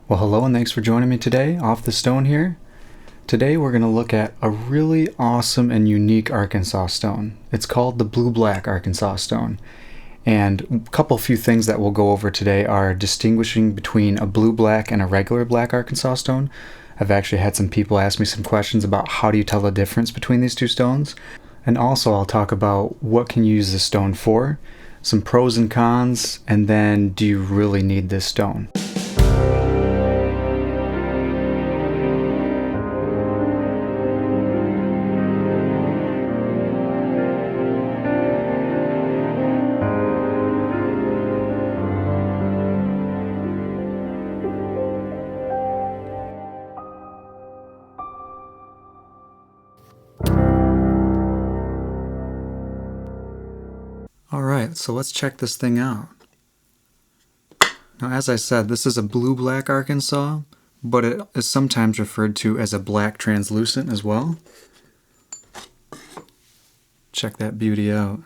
Well, hello and thanks for joining me today off the stone here. Today we're going to look at a really awesome and unique Arkansas stone. It's called the blue-black Arkansas stone. And a few things that we'll go over today are distinguishing between a blue-black and a regular black Arkansas stone. I've actually had some people ask me some questions about how do you tell the difference between these two stones. And also I'll talk about what can you use this stone for, some pros and cons, and then do you really need this stone? Alright, so let's check this thing out. Now, as I said, this is a blue-black Arkansas, but it is sometimes referred to as a black translucent as well. Check that beauty out.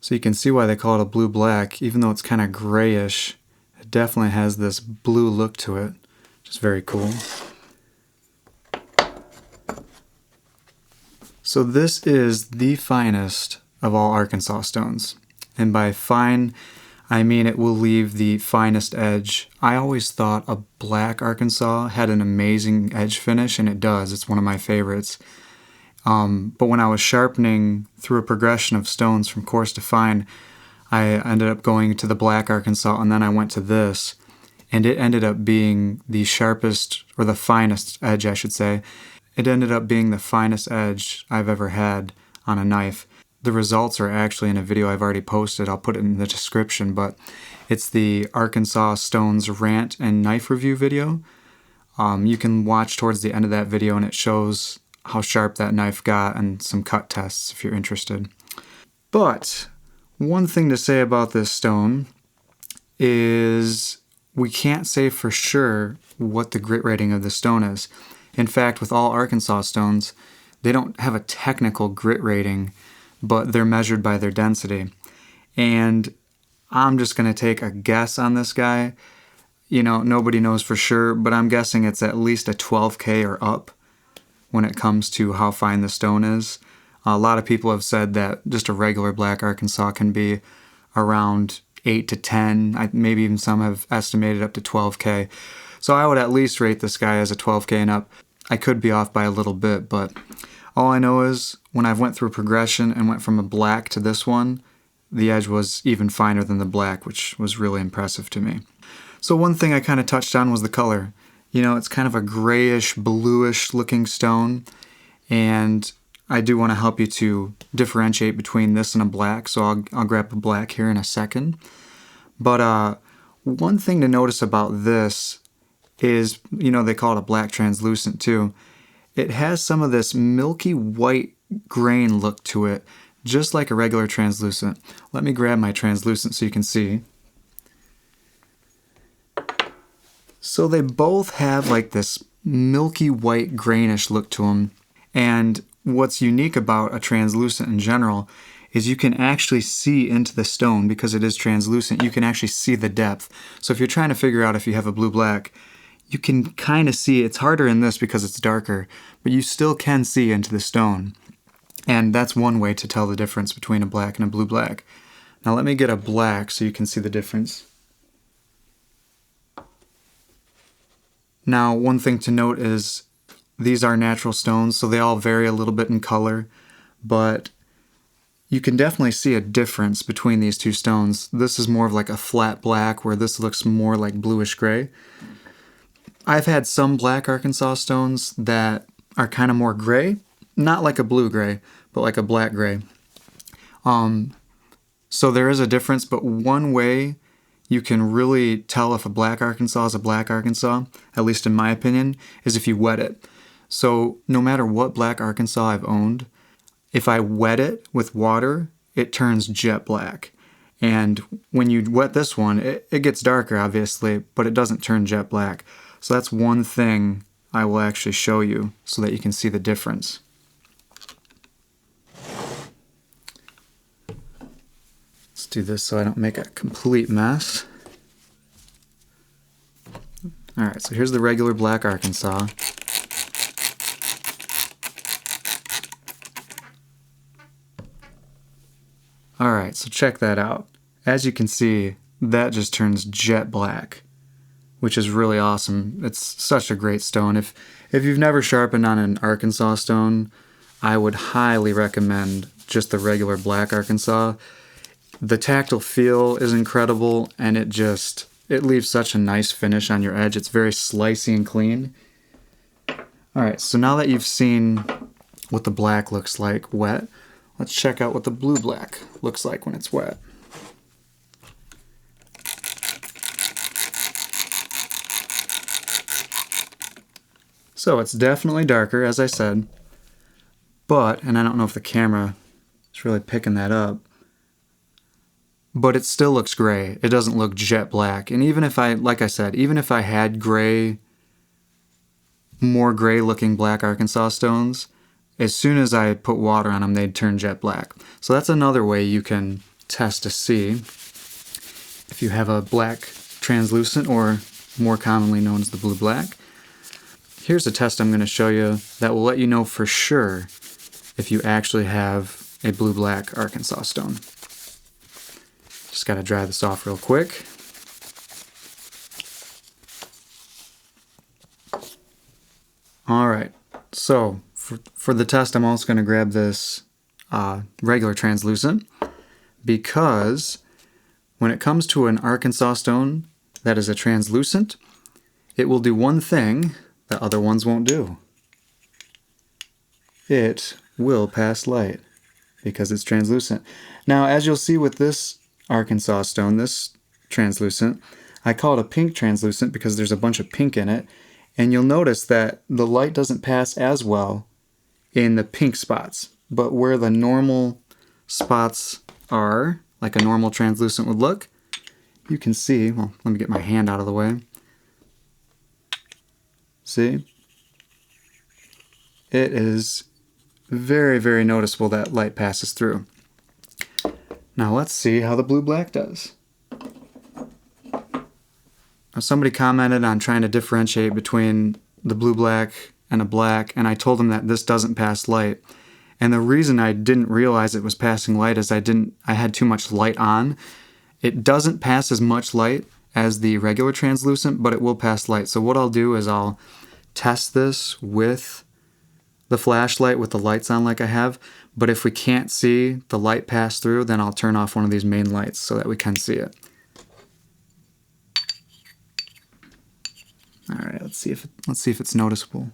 So you can see why they call it a blue-black, even though it's kind of grayish. It definitely has this blue look to it, which is very cool. So this is the finest of all Arkansas stones. And by fine, I mean it will leave the finest edge. I always thought a black Arkansas had an amazing edge finish, and it does. It's one of my favorites. But when I was sharpening through a progression of stones from coarse to fine, I ended up going to the black Arkansas, and then I went to this. And it ended up being the sharpest, or the finest edge, I should say. It ended up being the finest edge I've ever had on a knife. The results are actually in a video I've already posted. I'll put it in the description, but it's the Arkansas Stones Rant and Knife Review video. You can watch towards the end of that video, and it shows how sharp that knife got and some cut tests if you're interested. But one thing to say about this stone is we can't say for sure what the grit rating of the stone is. In fact, with all Arkansas stones, they don't have a technical grit rating, but they're measured by their density. And I'm just going to take a guess on this guy. You know, nobody knows for sure, but I'm guessing it's at least a 12K or up when it comes to how fine the stone is. A lot of people have said that just a regular black Arkansas can be around 8 to 10. Maybe even some have estimated up to 12K. So I would at least rate this guy as a 12K and up. I could be off by a little bit, but all I know is when I went through a progression and went from a black to this one, the edge was even finer than the black, which was really impressive to me. So one thing I kind of touched on was the color. You know, it's kind of a grayish, bluish looking stone, and I do want to help you to differentiate between this and a black, so I'll grab a black here in a second. But one thing to notice about this is, you know, they call it a black translucent too. It has some of this milky white grain look to it, just like a regular translucent. Let me grab my translucent so you can see. So they both have like this milky white grainish look to them. And what's unique about a translucent in general is you can actually see into the stone because it is translucent. You can actually see the depth. So if you're trying to figure out if you have a blue-black, you can kind of see. It's harder in this because it's darker, but you still can see into the stone. And that's one way to tell the difference between a black and a blue-black. Now let me get a black so you can see the difference. Now, one thing to note is these are natural stones, so they all vary a little bit in color, but you can definitely see a difference between these two stones. This is more of like a flat black, where this looks more like bluish gray. I've had some black Arkansas stones that are kind of more gray, not like a blue gray, but like a black gray. So there is a difference, but one way you can really tell if a black Arkansas is a black Arkansas, at least in my opinion, is if you wet it. So no matter what black Arkansas I've owned, if I wet it with water, it turns jet black. And when you wet this one, it gets darker, obviously, but it doesn't turn jet black. So that's one thing I will actually show you so that you can see the difference. Let's do this so I don't make a complete mess. Alright, so here's the regular black Arkansas. Alright, so check that out. As you can see, that just turns jet black, which is really awesome. It's such a great stone. If you've never sharpened on an Arkansas stone, I would highly recommend just the regular black Arkansas. The tactile feel is incredible, and it leaves such a nice finish on your edge. It's very slicey and clean. Alright, so now that you've seen what the black looks like wet, let's check out what the blue black looks like when it's wet. So it's definitely darker, as I said, but, and I don't know if the camera is really picking that up, but it still looks gray. It doesn't look jet black. And even if like I said, even if I had more gray looking black Arkansas stones, as soon as I put water on them, they'd turn jet black. So that's another way you can test to see if you have a black translucent, or more commonly known as the blue black. Here's a test I'm going to show you that will let you know for sure if you actually have a blue black Arkansas stone. Just got to dry this off real quick. Alright, so for the test, I'm also going to grab this regular translucent, because when it comes to an Arkansas stone that is a translucent, it will do one thing that other ones won't do. It will pass light because it's translucent. Now, as you'll see with this Arkansas stone, this translucent, I call it a pink translucent because there's a bunch of pink in it, and you'll notice that the light doesn't pass as well in the pink spots, but where the normal spots are, like a normal translucent would look, you can see, well, let me get my hand out of the way. See? It is very, very noticeable that light passes through. Now let's see how the blue-black does. Now somebody commented on trying to differentiate between the blue-black and a black, and I told them that this doesn't pass light. And the reason I didn't realize it was passing light is I had too much light on. It doesn't pass as much light as the regular translucent, but it will pass light. So what I'll do is I'll test this with the flashlight with the lights on like I have, but if we can't see the light pass through, then I'll turn off one of these main lights so that we can see it. Alright, let's see if it's noticeable.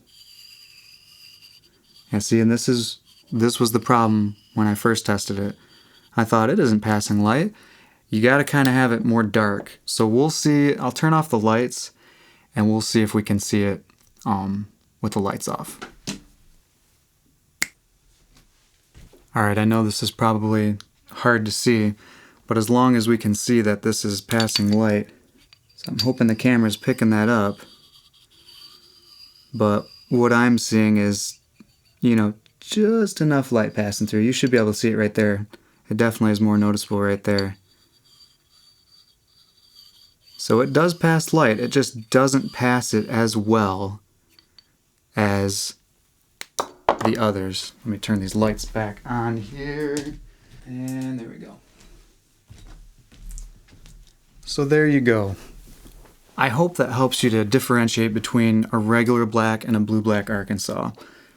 Yeah, see, and this was the problem when I first tested it. I thought it isn't passing light. You gotta kinda have it more dark. So we'll see, I'll turn off the lights and we'll see if we can see it with the lights off. Alright, I know this is probably hard to see, but as long as we can see that this is passing light, so I'm hoping the camera's picking that up. But what I'm seeing is, you know, just enough light passing through. You should be able to see it right there. It definitely is more noticeable right there. So it does pass light, it just doesn't pass it as well as the others. Let me turn these lights back on here, and there we go. So there you go. I hope that helps you to differentiate between a regular black and a blue-black Arkansas,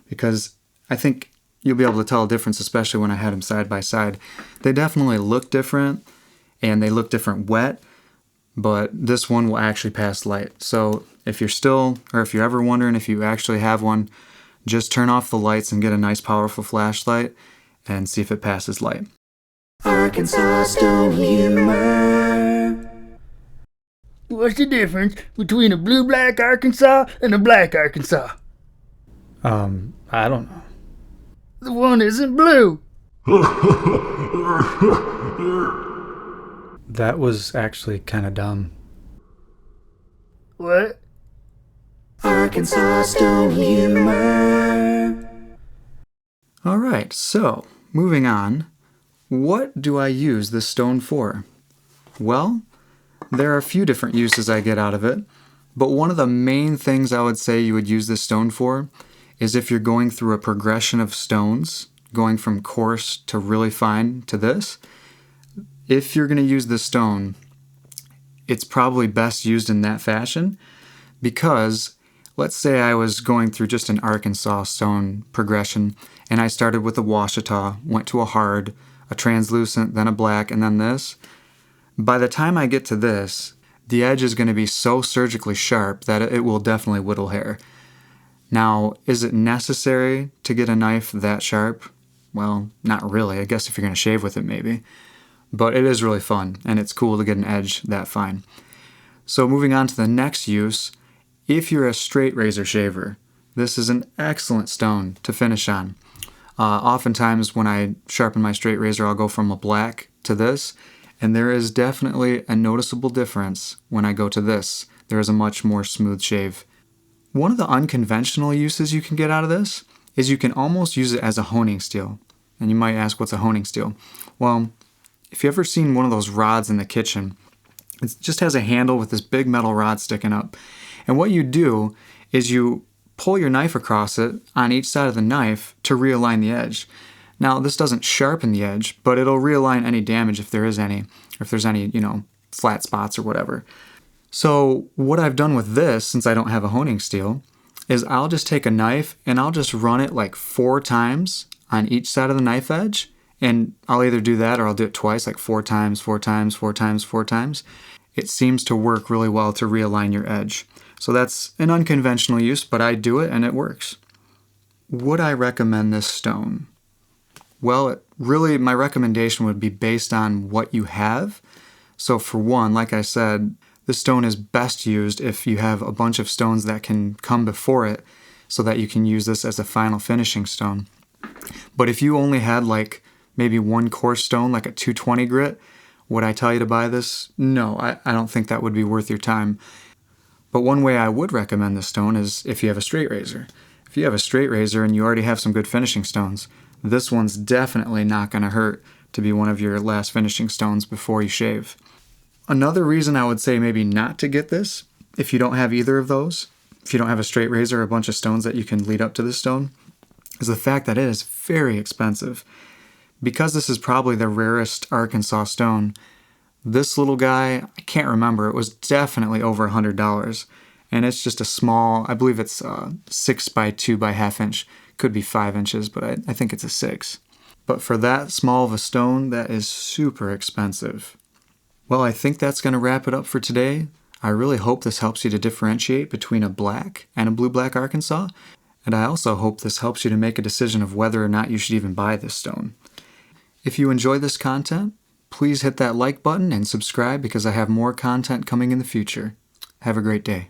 because I think you'll be able to tell a difference, especially when I had them side by side. They definitely look different, and they look different wet, but this one will actually pass light. So if you're ever wondering if you actually have one, just turn off the lights and get a nice powerful flashlight and see if it passes light. Arkansas stone humor. What's the difference between a blue-black Arkansas and a black Arkansas? I don't know. The one isn't blue. That was actually kind of dumb. What? Arkansas stone humor. Alright, so, moving on. What do I use this stone for? Well, there are a few different uses I get out of it. But one of the main things I would say you would use this stone for is if you're going through a progression of stones, going from coarse to really fine to this. If you're going to use this stone, it's probably best used in that fashion, because let's say I was going through just an Arkansas stone progression and I started with a Washita, went to a hard, a translucent, then a black, and then this. By the time I get to this, the edge is going to be so surgically sharp that it will definitely whittle hair. Now, is it necessary to get a knife that sharp? Well, not really. I guess if you're going to shave with it, maybe. But it is really fun, and it's cool to get an edge that fine. So moving on to the next use, if you're a straight razor shaver, this is an excellent stone to finish on. Oftentimes when I sharpen my straight razor, I'll go from a black to this, and there is definitely a noticeable difference when I go to this. There is a much more smooth shave. One of the unconventional uses you can get out of this is you can almost use it as a honing steel. And you might ask, what's a honing steel? Well, if you've ever seen one of those rods in the kitchen, it just has a handle with this big metal rod sticking up. And what you do is you pull your knife across it on each side of the knife to realign the edge. Now, this doesn't sharpen the edge, but it'll realign any damage if there is any, or if there's any, flat spots or whatever. So what I've done with this, since I don't have a honing steel, is I'll just take a knife and I'll just run it like 4 times on each side of the knife edge. And I'll either do that or I'll do it twice, like 4 times, 4 times, 4 times, 4 times. It seems to work really well to realign your edge. So that's an unconventional use, but I do it and it works. Would I recommend this stone? Well, my recommendation would be based on what you have. So for one, like I said, the stone is best used if you have a bunch of stones that can come before it so that you can use this as a final finishing stone. But if you only had like maybe one coarse stone, like a 220 grit, would I tell you to buy this? No, I don't think that would be worth your time. But one way I would recommend this stone is if you have a straight razor. If you have a straight razor and you already have some good finishing stones, this one's definitely not going to hurt to be one of your last finishing stones before you shave. Another reason I would say maybe not to get this, if you don't have either of those, if you don't have a straight razor or a bunch of stones that you can lead up to this stone, is the fact that it is very expensive. Because this is probably the rarest Arkansas stone, this little guy, I can't remember, it was definitely over $100. And it's just a small, I believe it's 6 by 2 by ½ inch. Could be 5 inches, but I think it's a 6. But for that small of a stone, that is super expensive. Well, I think that's going to wrap it up for today. I really hope this helps you to differentiate between a black and a blue-black Arkansas. And I also hope this helps you to make a decision of whether or not you should even buy this stone. If you enjoy this content, please hit that like button and subscribe because I have more content coming in the future. Have a great day.